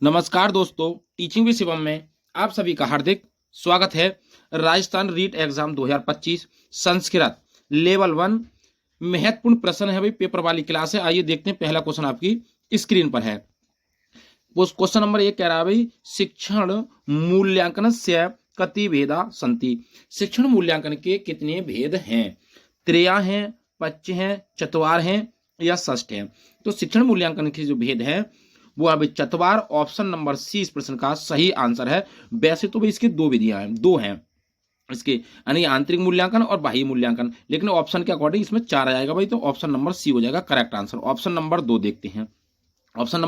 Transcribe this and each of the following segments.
नमस्कार दोस्तों, teaching with Shivam में आप सभी का हार्दिक स्वागत है। राजस्थान रीट एग्जाम 2025 संस्कृत लेवल 1 महत्वपूर्ण प्रश्न है भाई, पेपर वाली क्लास है। आइए देखते हैं, पहला क्वेश्चन आपकी स्क्रीन पर है। उस क्वेश्चन नंबर 1 कह रहा है भाई, शिक्षण मूल्यांकन से कति भेदा संति। शिक्षण मूल्यांकन के कितने भेद हैं? त्रया हैं, पच हैं, चतवार हैं या षष्ठ हैं? तो शिक्षण मूल्यांकन के जो भेद है वो अभी चतवार, ऑप्शन नंबर सी इस प्रश्न का सही आंसर है। वैसे तो भाई इसकी दो विधियां हैं, दो हैं इसके, यानी आंतरिक मूल्यांकन और बाह्य मूल्यांकन, लेकिन ऑप्शन के अकॉर्डिंग इसमें 4 आ जाएगा भाई, तो ऑप्शन नंबर सी हो जाएगा करेक्ट आंसर। ऑप्शन नंबर 2 देखते हैं। क्वेश्चन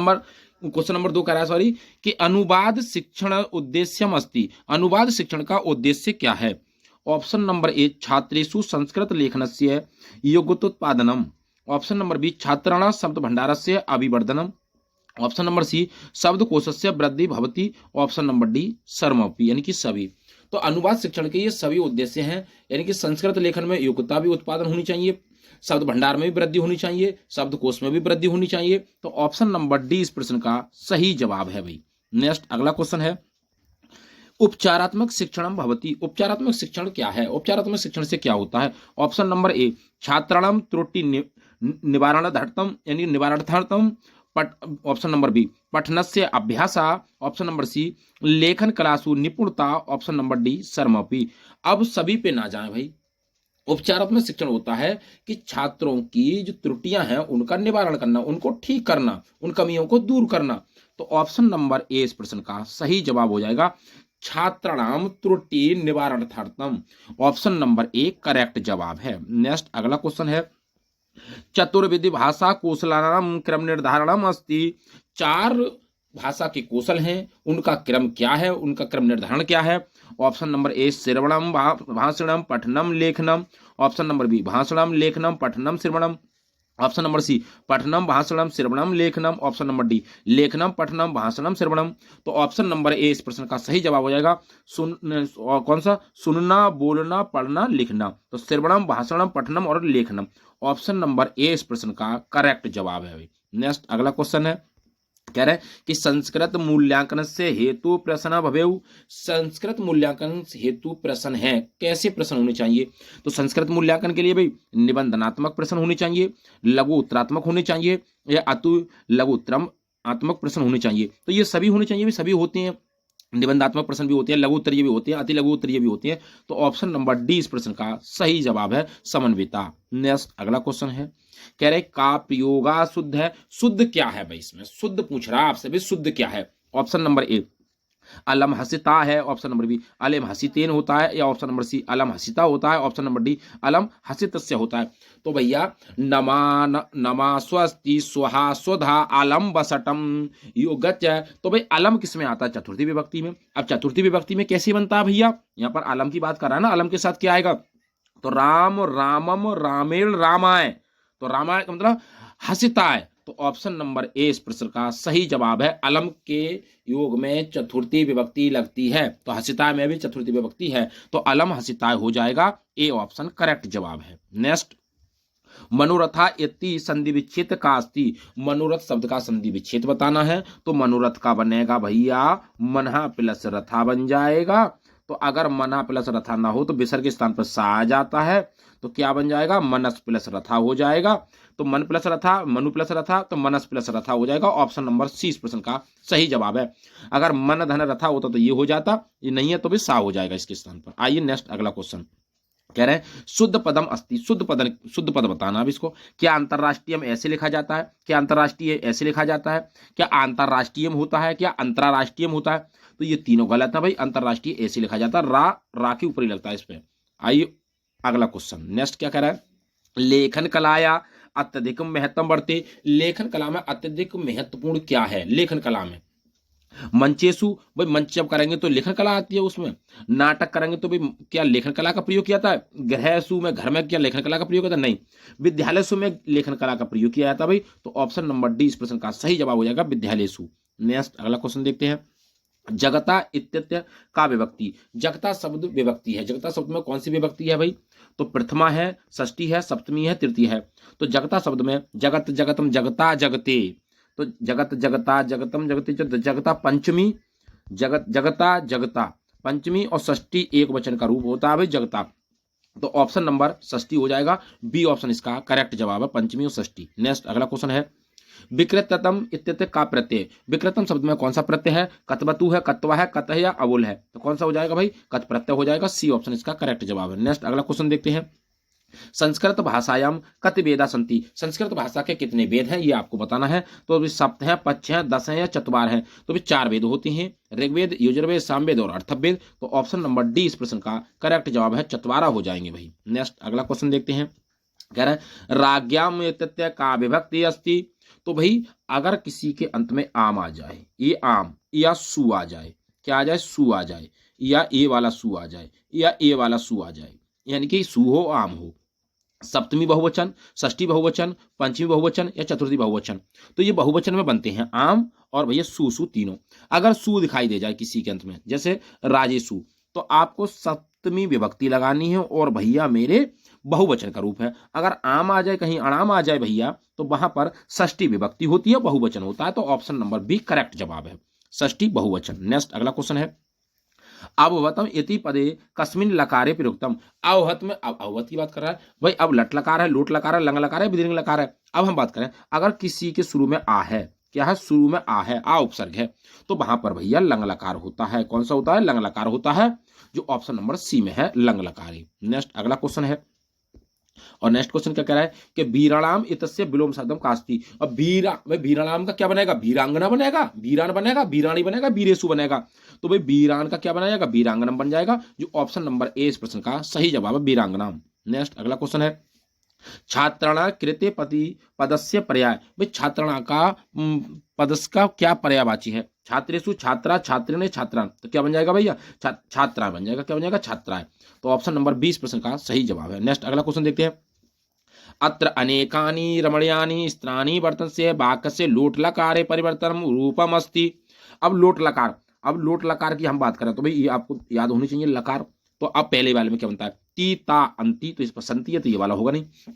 नंबर 2 कह रहा है सॉरी कि अनुवाद शिक्षण उद्देश्यम अस्ति। अनुवाद शिक्षण का उद्देश्य क्या है? ऑप्शन नंबर ए छात्रेषु संस्कृत लेखनस्य योग्यतोत्पादनम। ऑप्शन नंबर बी छात्राणां शब्द भंडारस्य अभिवर्धनम। ऑप्शन नंबर सी शब्दकोशस्य वृद्धि भवति। ऑप्शन नंबर डी सर्वमपि, यानी कि सभी। तो अनुवाद शिक्षण के ये सभी उद्देश्य हैं, यानी कि संस्कृत लेखन में योग्यता भी उत्पादन होनी चाहिए, शब्द भंडार में भी वृद्धि होनी चाहिए, शब्दकोश में भी वृद्धि होनी चाहिए। तो ऑप्शन नंबर डी इस प्रश्न का सही जवाब है भाई। नेक्स्ट अगला क्वेश्चन है, उपचारात्मक शिक्षण भवति। उपचारात्मक शिक्षण क्या है? उपचारात्मक शिक्षण से क्या होता है? ऑप्शन नंबर ए छात्राणां त्रुटि निवारणार्थम, यानी निवारणार्थम। ऑप्शन नंबर बी पठनस्य अभ्यासा। ऑप्शन नंबर सी लेखन कलासु निपुणता। ऑप्शन नंबर डी सर्वमपि। अब सभी पे ना जाए भाई। उपचारात्मक शिक्षण होता है कि छात्रों की जो त्रुटियां हैं उनका निवारण करना, उनको ठीक करना, उन कमियों को दूर करना। तो ऑप्शन नंबर ए इस प्रश्न का सही जवाब हो जाएगा, छात्राणाम त्रुटि निवारणार्थम। ऑप्शन नंबर ए करेक्ट जवाब है। नेक्स्ट अगला क्वेश्चन है, चतुर्विधि भाषा कौशलानाम क्रम निर्धारणम अस्ति। 4 भाषा के कौशल हैं, उनका क्रम क्या है, उनका क्रम निर्धारण क्या है? ऑप्शन नंबर ए श्रवणम भाषणम पठनम लेखनम। ऑप्शन नंबर बी भाषणम लेखनम पठनम श्रवणम। ऑप्शन नंबर सी पठनम भाषणम श्रवणम लेखनम। ऑप्शन नंबर डी लेखनम पठनम भाषणम श्रवणम। तो ऑप्शन नंबर ए इस प्रश्न का सही जवाब हो जाएगा, कौन सा? सुनना, बोलना, पढ़ना, लिखना। तो श्रवणम, भाषणम, पठनम और लेखनम। ऑप्शन नंबर ए इस प्रश्न का करेक्ट जवाब है। नेक्स्ट अगला क्वेश्चन है, कह रहे कि संस्कृत मूल्यांकन से हेतु प्रश्न भवेउ। संस्कृत मूल्यांकन हेतु प्रश्न है, कैसे प्रश्न होने चाहिए? तो संस्कृत मूल्यांकन के लिए भाई निबंधनात्मक प्रश्न होने चाहिए, लघु उत्तरात्मक होने चाहिए या अतु लघु उत्तरात्मक प्रश्न होने चाहिए। तो ये सभी होने चाहिए, भी सभी होते हैं। निबंधात्मक प्रश्न भी होते हैं, लघु उत्तरीय भी होते हैं, अति लघु उत्तरीय भी होते हैं। तो ऑप्शन नंबर डी इस प्रश्न का सही जवाब है, समन्विता। नेक्स्ट अगला क्वेश्चन है, कह रहे का प्रयोगा शुद्ध है। शुद्ध क्या है भाई? इसमें शुद्ध पूछ रहा है आपसे भाई, शुद्ध क्या है? ऑप्शन नंबर ए अलम हसिता है। ऑप्शन नंबर बी अलम हसितेन होता है या ऑप्शन नंबर सी अलम हसिता होता है। ऑप्शन नंबर डी अलम हसितस्य होता है। तो भैया नमा नमा स्वस्ति स्वहा स्वधा अलम बसटम योगच। तो भाई अलम किस में आता है? चतुर्थी विभक्ति में। अब चतुर्थी विभक्ति में कैसे बनता है भैया? यहाँ पर अलम की बात कर रहा है ना, अलम के साथ क्या आएगा? तो राम, रामम, रामेण, रामाय। तो रामायण का मतलब हसिता है। तो ऑप्शन नंबर ए इस प्रश्न का सही जवाब है, अलम के योग में चतुर्थी विभक्ति लगती है, तो हसिताय में भी चतुर्थी विभक्ति है, तो अलम हसिताय हो जाएगा। ए ऑप्शन करेक्ट जवाब है। नेक्स्ट, मनोरथा इति संधि विच्छेद का अस्ति। मनोरथ शब्द का संधि विच्छेद बताना है, तो मनोरथ का बनेगा भैया मनहा प्लस रथा बन जाएगा। तो अगर मना प्लस रथा ना हो तो विसर्ग के स्थान पर सा आ जाता है, तो क्या बन जाएगा? मनस प्लस रथा हो जाएगा। तो मन प्लस रथा, मनु प्लस रथा, तो मनस प्लस रथा हो जाएगा। ऑप्शन नंबर सी इस प्रश्न का सही जवाब है। अगर मन धन रथा होता तो ये हो जाता, ये नहीं है तो भी सा हो जाएगा इसके स्थान पर। आइए नेक्स्ट अगला क्वेश्चन, कह रहे हैं शुद्ध पदम अस्ति। शुद्ध पद बताना। अब इसको क्या अंतरराष्ट्रीय ऐसे लिखा जाता है, क्या अंतरराष्ट्रीय ऐसे लिखा जाता है, क्या अंतरराष्ट्रीय होता है, क्या अंतरराष्ट्रीय होता है? तो ये तीनों गलत है भाई। अंतरराष्ट्रीय ऐसे लिखा जाता है, रा के ऊपर ही लगता है इस पे। आइए अगला क्वेश्चन, नेक्स्ट क्या कह रहा है, लेखन कलाया अत्यधिक महत्व बढ़ते। लेखन कला में अत्यधिक महत्वपूर्ण क्या है? लेखन कला में मंचेसु, भाई मंच जब करेंगे तो लेखन कला आती है उसमें। नाटक करेंगे तो भाई क्या लेखन कला का प्रयोग किया जाता है? गृहसु में, घर में क्या लेखन कला का प्रयोग होता है? नहीं। विद्यालयसु में लेखन कला का प्रयोग किया जाता है भाई। तो ऑप्शन नंबर डी इस प्रश्न का सही जवाब हो जाएगा, विद्यालयसु। नेक्स्ट अगला क्वेश्चन देखते हैं, जगता इत्यस्य का विभक्ति। जगता शब्द विभक्ति है, जगता शब्द में कौन सी विभक्ति है भाई? तो प्रथमा है, षष्ठी है, सप्तमी है, तृतीय है। तो जगता शब्द में जगत, जगतम, जगता, जगते, तो जगत जगता जगतम जगती जगता पंचमी, जगत जगता जगता पंचमी और षष्ठी एक वचन का रूप होता है भाई जगता। तो ऑप्शन नंबर षष्ठी हो जाएगा, बी ऑप्शन इसका करेक्ट जवाब है, पंचमी और षष्ठी। नेक्स्ट अगला क्वेश्चन है विकृततम इत्यत्र का प्रत्यय, विकृतम शब्द में कौन सा प्रत्यय है, कतवतु है, कत्वा है, कत है या अवुल है, तो कौन सा हो जाएगा भाई, कत प्रत्यय हो जाएगा, सी ऑप्शन इसका करेक्ट जवाब है। नेक्स्ट अगला क्वेश्चन देखते हैं संस्कृत भाषायाम कति वेदा संति, संस्कृत भाषा के कितने वेद हैं ये आपको बताना है। तो अभी सप्त है, पच्छ है, 10 है या चतुर्वार है, तो अभी 4 वेद होते हैं, ऋग्वेद, यजुर्वेद, सामवेद और अर्थवेद। तो ऑप्शन नंबर डी इस प्रश्न का करेक्ट जवाब है, चतवारा हो जाएंगे भाई। नेक्स्ट अगला क्वेश्चन देखते हैं, कह रहे हैं राज्ञाम एतस्य का विभक्ति अस्ति, तो भाई अगर किसी के अंत में आम आ जाए, ये आम या सु आ जाए, क्या आ जाए, सु आ जाए, या ए वाला सु आ जाए, या ए वाला सु आ जाए, यानी कि सु हो आम हो, सप्तमी बहुवचन, षष्ठी बहुवचन, पंचमी बहुवचन या चतुर्थी बहुवचन, तो ये बहुवचन में बनते हैं आम और भैया सु सु तीनों। अगर सु दिखाई दे जाए किसी के अंत में, जैसे राजेसु, तो आपको सप्तमी विभक्ति लगानी है और भैया मेरे बहुवचन का रूप है। अगर आम आ जाए, कहीं अणाम आ जाए भैया, तो वहां पर षष्ठी विभक्ति होती है, बहुवचन होता है। तो ऑप्शन नंबर बी करेक्ट जवाब है, षष्ठी बहुवचन। नेक्स्ट अगला क्वेश्चन है अवहतम इति पदे कस्मिन लकारे प्रयुक्तम, अवहत में, अब अवहत की बात कर रहा है भाई, अब लट लकार है, लोट लकार है, लंग लकार है, विदीर्घ लकार है। अब हम बात करें अगर किसी के शुरू में आ है, क्या है, शुरू में आ है, आ उपसर्ग है, तो वहां पर भैया लंग लकार होता है। कौन सा होता है, लंग लकार होता है, जो ऑप्शन नंबर सी में है, लंग लकारी। नेक्स्ट अगला क्वेश्चन है, और नेक्स्ट क्वेश्चन क्या कह रहा है कि वीराणाम इतस्य विलोम शब्दम कास्ती, अब वीराणाम का क्या बनेगा, वीरांगना बनेगा, वीरान बनेगा, वीराणी बनेगा, वीरेशु बनेगा, तो भाई वीरान का क्या बनाएगा, वीरांगनम बन जाएगा, जो ऑप्शन नंबर ए इस प्रश्न का सही जवाब है, वीरांगनाम। नेक्स्ट अगला क्वेश्चन है छात्रणा कृते पति पदस्य पर्याय, भाई छात्रणा का पदस का क्या पर्यायवाची है, छात्रेषु छात्रा, छात्रिणे छात्रान, तो क्या बन जाएगा भैया, छात्रा बन जाएगा, क्या बन जाएगा, छात्राएं। तो ऑप्शन नंबर 20 प्रश्न का सही जवाब है। नेक्स्ट अगला क्वेश्चन देखते हैं अत्र अनेकानि रमणीयानि स्त्रानि वर्तन्ते वाक्यस्य लोट लकारे परिवर्तनम रूपम अस्ति। अब लोट लकार, अब लोट लकार की हम बात करें तो भाई ये आपको याद होनी चाहिए लकार। तो अब पहले वाले में क्या बनता है, ती ता अंति, तो इस पर संति है, तो ये वाला होगा नहीं।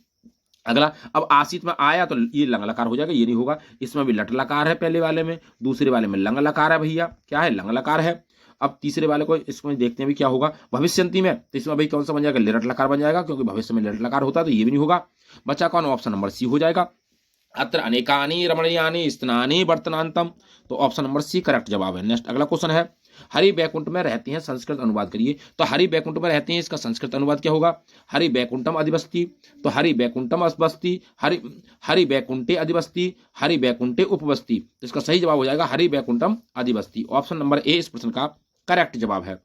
अगला अब आसित में आया तो ये लंग लकार हो जाएगा, ये नहीं होगा। इसमें भी लट लकार है पहले वाले में, दूसरे वाले में लंग लकार है भैया, क्या है, लंग लकार है। अब तीसरे वाले को इसमें देखते हैं भी क्या होगा, भविष्यंती में, तो इसमें भाई कौन सा बन जाएगा, लिरट लकार बन जाएगा, क्योंकि भविष्य में लिरट लकार होता है, तो ये भी नहीं होगा। बचा कौन, ऑप्शन नंबर सी हो जाएगा, अत्र अनेकानि रमणीयानि स्नानि वर्तनांतम, तो ऑप्शन नंबर सी करेक्ट जवाब है। नेक्स्ट अगला क्वेश्चन है हरि बैकुंठ में रहते हैं, संस्कृत अनुवाद करिए। तो हरि बैकुंठ में रहते हैं, इसका संस्कृत अनुवाद क्या होगा, हरि बैकुंठम अधिवस्ति, तो हरि बैकुंठम अस्वस्ति, हरि बैकुंठे अधिवस्ति, हरि बैकुंठे उपवस्ति, तो इसका सही जवाब हो जाएगा हरि बैकुंठम अधिवस्ति। ऑप्शन नंबर ए इस प्रश्न का करेक्ट जवाब है।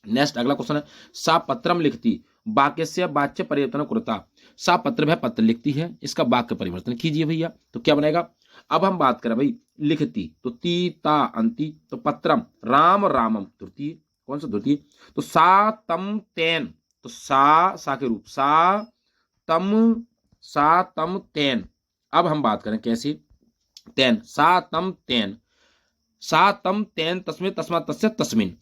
नेक्स्ट अगला क्वेश्चन है सा पत्रम लिखती वाक्य से वाच्य परिवर्तन कुरता, सा पत्र है, पत्र लिखती है, इसका वाक्य परिवर्तन कीजिए भैया, तो क्या बनेगा। अब हम बात करें भाई लिखती, तो ती ता अंति, तो पत्रम, राम रामम तृतीय, कौन सा द्वितीय, तो सा तम तेन, तो सा के रूप, सा तम तेन। अब हम बात करें कैसे, तेन, सा तम तेन तस्में तस्मा तस्य तस्मिन,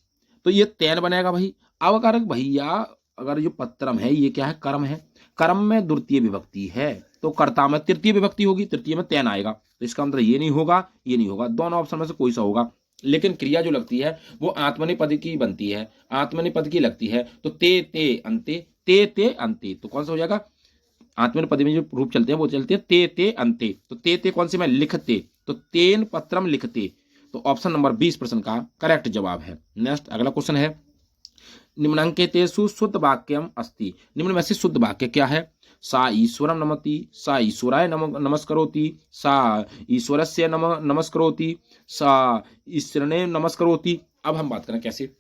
तो ये तेन बनेगा भाई। अब अगर भैया अगर जो पत्रम है ये क्या है, कर्म है, कर्म में द्वितीय विभक्ति है, तो कर्ता में तृतीय विभक्ति होगी, तृतीय में तेन आएगा, तो इसका मतलब ये नहीं होगा, ये नहीं होगा, दोनों ऑप्शन में से कोई सा होगा। लेकिन क्रिया जो लगती है वो आत्मनेपद की बनती है, आत्मनेपद की लगती है, तो ते अंते, ते अंते, तो कौन सा हो जाएगा, आत्मनेपद में जो रूप चलते हैं वो चलते हैं ते अंते, तो ते कौन से में, लिखते, तो तेन पत्रम लिखते, तो ऑप्शन नंबर 20 प्रश्न का करेक्ट जवाब है। नेक्स्ट अगला क्वेश्चन है निम्नांकितेषु शुद्ध वाक्यम अस्ति, निम्न में से शुद्ध वाक्य क्या है, सा ईश्वरम नमति, सा ईश्वराय नमस्करोति, सा ईश्वरस्य नमस्करोति, सा ईश्वरने नमस्करोति। अब हम बात करें कैसे,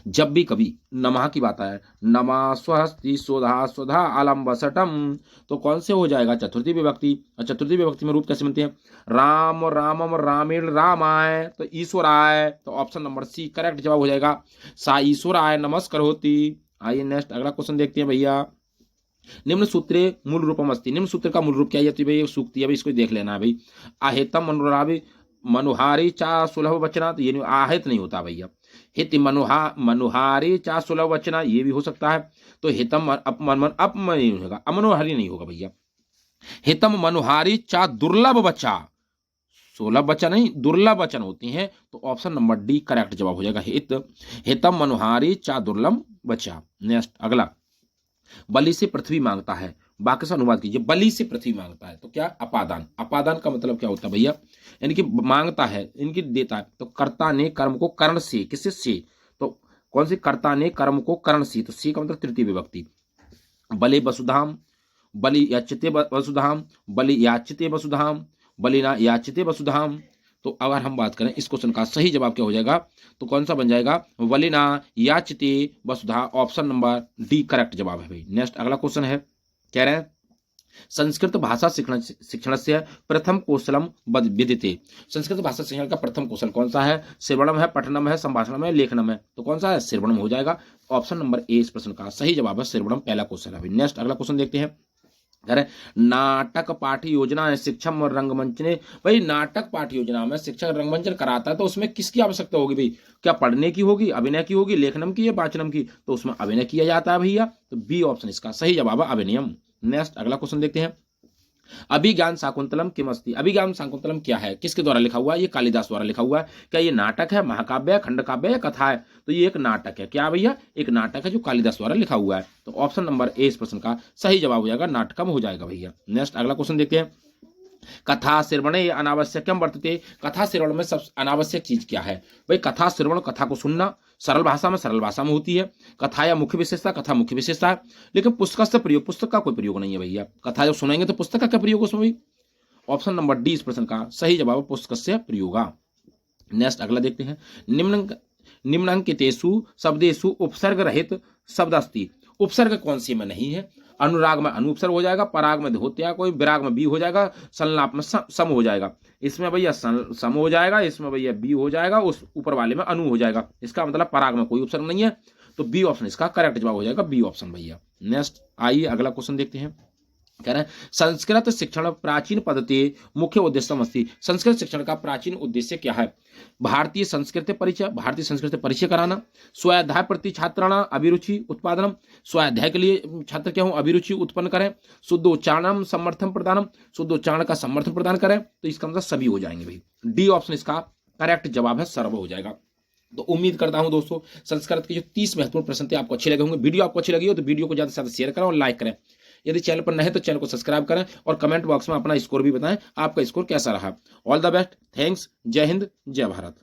जब भी कभी नमः की बात आए, नमा स्वस्ति स्वधा स्वधा आलम्बसटम, तो कौन से हो जाएगा, चतुर्थी विभक्ति। और चतुर्थी विभक्ति में रूप कैसे बनते हैं, राम रामम रामेण रामाय, तो ईश्वराय, तो ऑप्शन नंबर सी करेक्ट जवाब हो जाएगा, सा ईश्वराय नमस्करोति। आइए नेक्स्ट अगला क्वेश्चन देखते हैं भैया, निम्न सूत्रे मूल रूपम अस्ति, निम्न सूत्र का मूल रूप क्या है, भाई सूक्ति है भाई, इसको देख लेना है भाई। आहेतम मनुरावि मनुहारी चा सुलभ वचना, तो ये नहीं, आहित नहीं होता भैया, हित मनुहारी चा सुलभ वचना, ये भी हो सकता है, तो हितम नहीं होगा, अमनोहारी नहीं होगा भैया, हितम मनुहारी चा दुर्लभ बचा सुलभ वचन नहीं, दुर्लभ वचन होती हैं, तो ऑप्शन नंबर डी करेक्ट जवाब हो जाएगा। हित हितम मनोहारी चा दुर्लभ बचा। नेक्स्ट अगला, बलि से पृथ्वी मांगता है, वाक्य से अनुवाद कीजिए। बलि से पृथ्वी मांगता है तो क्या, अपादान। अपादान का मतलब क्या होता है भैया, यानी कि मांगता है, इनकी देता है, तो कर्ता ने कर्म को कर्ण से, किससे से, तो कौन सी, कर्ता ने कर्म को कर्ण से, तो सी का मतलब तृतीय विभक्ति। बलि वसुधाम, बलि याचिते वसुधाम, बलि याचिते वसुधाम, बलिना याचिते वसुधाम। तो अगर हम बात करें इस क्वेश्चन का सही जवाब क्या हो जाएगा, तो कौन सा बन जाएगा, वलिना याचिते वसुधा, ऑप्शन नंबर डी करेक्ट जवाब है भाई। नेक्स्ट अगला क्वेश्चन है, कह रहे हैं संस्कृत भाषा शिक्षण से प्रथम कौशलम विदिते। संस्कृत भाषा शिक्षण का प्रथम कौशल कौन सा है, श्रवणम है, पठनम है, संभाषणम है, लेखनम है, तो कौन सा है, श्रवणम हो जाएगा। ऑप्शन नंबर ए इस प्रश्न का सही जवाब है, श्रवणम पहला क्वेश्चन है। नेक्स्ट अगला क्वेश्चन देखते हैं, अरे नाटक पाठ योजना है शिक्षम और रंगमंच ने, भाई नाटक पाठ योजना में शिक्षक रंगमंचन कराता है तो उसमें किसकी आवश्यकता होगी भाई, क्या पढ़ने की होगी, अभिनय की होगी, लेखनम की या वाचनम की, तो उसमें अभिनय किया जाता है भैया, तो बी ऑप्शन इसका सही जवाब है, अभिनयम। नेक्स्ट अगला क्वेश्चन देखते हैं, अभिज्ञान शाकुंतलम किमस्ति। अभिज्ञान शाकुंतलम क्या है, किसके द्वारा लिखा हुआ है, ये कालिदास द्वारा लिखा हुआ है। क्या ये नाटक है, महाकाव्य है, खंडकाव्य या कथा है, तो ये एक नाटक है। क्या भैया, एक नाटक है जो कालिदास द्वारा लिखा हुआ है, तो ऑप्शन नंबर ए इस प्रश्न का सही जवाब हो जाएगा, नाटकम हो जाएगा भैया। नेक्स्ट अगला क्वेश्चन देखते हैं, कथा श्रवणे अनावश्यकम वर्तते। कथा श्रवण में सब अनावश्यक चीज क्या है भाई, कथा श्रवण, कथा को सुनना, सरल भाषा में होती है। कथा या मुख्य विशेषता, कथा मुख्य विशेषता है, लेकिन पुस्तक से प्रयोग, पुस्तक का कोई प्रयोग नहीं है भैया। कथा जब सुनेंगे तो पुस्तक का क्या प्रयोग उसमें भी, ऑप्शन नंबर डी इस प्रश्न का सही जवाब है, पुस्तक से प्रयोग। नेक्स्ट अगला देखते हैं, निम्नांकितेषु शब्देषु उपसर्ग रहित शब्द अस्ति। उपसर्ग कौन सी में नहीं है, अनुराग में अनुपसर्ग हो जाएगा, पराग में धोत्या कोई, विराग में बी हो जाएगा, संलाप में सम हो जाएगा। इसमें भैया सम हो जाएगा, इसमें भैया बी हो जाएगा, उस ऊपर वाले में अनु हो जाएगा। इसका मतलब पराग में कोई उपसर्ग नहीं है, तो बी ऑप्शन इसका करेक्ट जवाब हो जाएगा, बी ऑप्शन भैया। नेक्स्ट आइए अगला क्वेश्चन देखते हैं, कह रहे हैं संस्कृत शिक्षण प्राचीन पद्धति मुख्य उद्देश्य समझती। संस्कृत शिक्षण का प्राचीन उद्देश्य क्या है, भारतीय संस्कृति परिचय, भारतीय संस्कृति परिचय कराना, स्वाध्याय प्रति छात्राणां अभिरुचि उत्पादनम, स्वाध्याय के लिए छात्र क्या हो अभिरुचि उत्पन्न करें, शुद्धोच्चारणम समर्थन प्रदानम, शुद्धोच्चारण का समर्थन प्रदान करें, तो इसका मतलब सभी हो जाएंगे भाई, डी ऑप्शन इसका करेक्ट जवाब है, सर्व हो जाएगा। तो उम्मीद करता हूं दोस्तों संस्कृत के जो 30 महत्वपूर्ण प्रश्न थे आपको अच्छे लगे होंगे। वीडियो आपको अच्छी लगी हो तो वीडियो को ज्यादा से ज्यादा शेयर करें और लाइक करें। यदि चैनल पर नए हैं तो चैनल को सब्सक्राइब करें और कमेंट बॉक्स में अपना स्कोर भी बताएं, आपका स्कोर कैसा रहा। ऑल द बेस्ट, थैंक्स, जय हिंद, जय भारत।